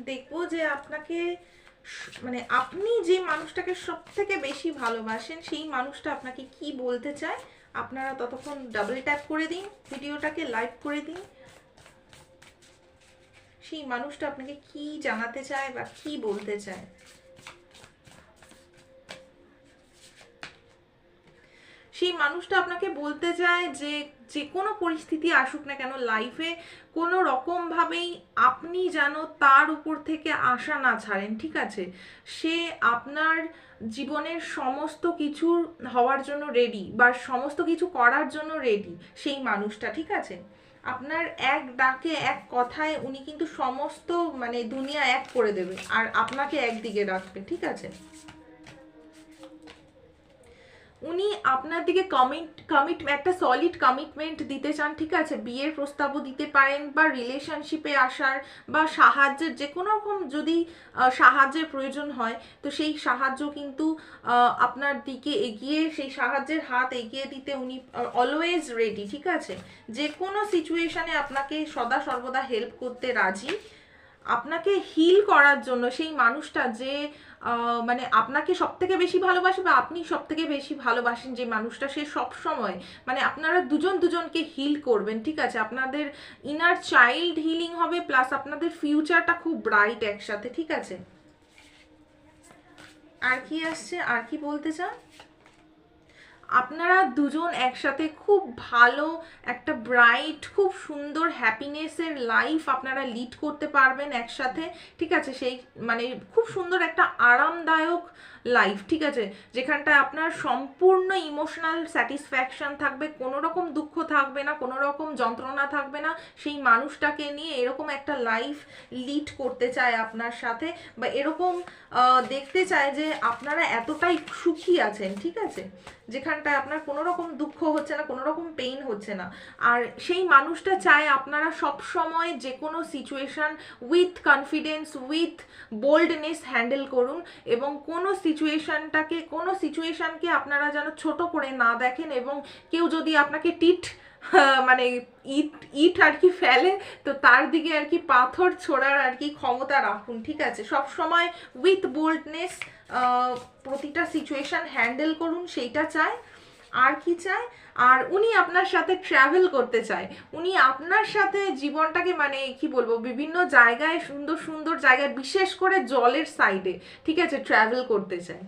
দেখবো যে আপনাকে মানে আপনি যে মানুষটাকে সব থেকে বেশি ভালোবাসেন সেই মানুষটা আপনাকে কি বলতে চায়। আপনারা ততক্ষণ ডাবল ট্যাপ করে দিন, ভিডিওটাকে লাইক করে দিন। সেই মানুষটা আপনাকে কি জানাতে চায় বা কি বলতে চায়। সেই মানুষটা আপনাকে বলতে চায় যে যে কোনো পরিস্থিতি আসুক না কেন লাইফে, কোনো রকমভাবেই আপনি যেন তার উপর থেকে আশা না ছাড়েন, ঠিক আছে? সে আপনার জীবনের সমস্ত কিছু হওয়ার জন্য রেডি, বা সমস্ত কিছু করার জন্য রেডি সেই মানুষটা, ঠিক আছে? আপনার এক ডাকে এক কথায় উনি কিন্তু সমস্ত মানে দুনিয়া এক করে দেবে, আর আপনাকে একদিকে রাখবে, ঠিক আছে? উনি আপনার দিকে একটা সলিড কমিটমেন্ট দিতে চান, ঠিক আছে? বিয়ের প্রস্তাবও দিতে পারেন, বা রিলেশনশিপে আসার, বা সাহায্যের, যে কোনো রকম যদি সাহায্যের প্রয়োজন হয় তো সেই সাহায্য কিন্তু আপনার দিকে এগিয়ে, সেই সাহায্যের হাত এগিয়ে দিতে উনি অলওয়েজ রেডি, ঠিক আছে? যে কোনো সিচুয়েশনে আপনাকে সদা সর্বদা হেল্প করতে রাজি, আপনাকে হিল করার জন্য। সেই মানুষটা যে মানে আপনাকে সব থেকে বেশি ভালোবাসে, বা আপনি সব থেকে বেশি ভালোবাসেন যে মানুষটা, সে সব সময় মানে আপনারা দুজন দুজনকে হিল করবেন, ঠিক আছে? আপনাদের ইনার চাইল্ড হিলিং হবে, প্লাস আপনাদের ফিউচারটা খুব ব্রাইট একসাথে, ঠিক আছে? আর কি আসছে, আর কি বলতে চান? আপনারা দুজন একসাথে খুব ভালো একটা ব্রাইট, খুব সুন্দর হ্যাপিনেসের লাইফ আপনারা লিড করতে পারবেন একসাথে, ঠিক আছে? সেই মানে খুব সুন্দর একটা আরামদায়ক লাইফ, ঠিক আছে? যেখানটায় আপনার সম্পূর্ণ ইমোশনাল স্যাটিসফ্যাকশন থাকবে, কোনো রকম দুঃখ থাকবে না, কোনো রকম যন্ত্রণা থাকবে না। সেই মানুষটাকে নিয়ে এরকম একটা লাইফ লিড করতে চায় আপনার সাথে, বা এরকম দেখতে চায় যে আপনারা এতটাই সুখী আছেন, ঠিক আছে? যেখানটায় আপনার কোনো রকম দুঃখ হচ্ছে না, কোনো রকম পেইন হচ্ছে না। আর সেই মানুষটা চায় আপনারা সব সময় যে কোনো situation with confidence, with boldness handle করুন, এবং কোনো সিচুয়েশনকে আপনারা যেন ছোট করে না দেখেন, এবং কেউ যদি আপনাকে মানে ইট ইট আর কি ফেলে, তো তার দিকে আর কি পাথর ছোড়ার আর কি ক্ষমতা রাখুন, ঠিক আছে? সব সময় উইথ বোল্ডনেস প্রতিটা সিচুয়েশন হ্যান্ডেল করুন, সেইটা চায়। আর কি চায়? আর উনি আপনার সাথে ট্রাভেল করতে চায়। উনি আপনার সাথে জীবনটাকে মানে কি বলবো, বিভিন্ন জায়গায়, সুন্দর সুন্দর জায়গায়, বিশেষ করে জলের সাইডে, ঠিক আছে, ট্রাভেল করতে চায়।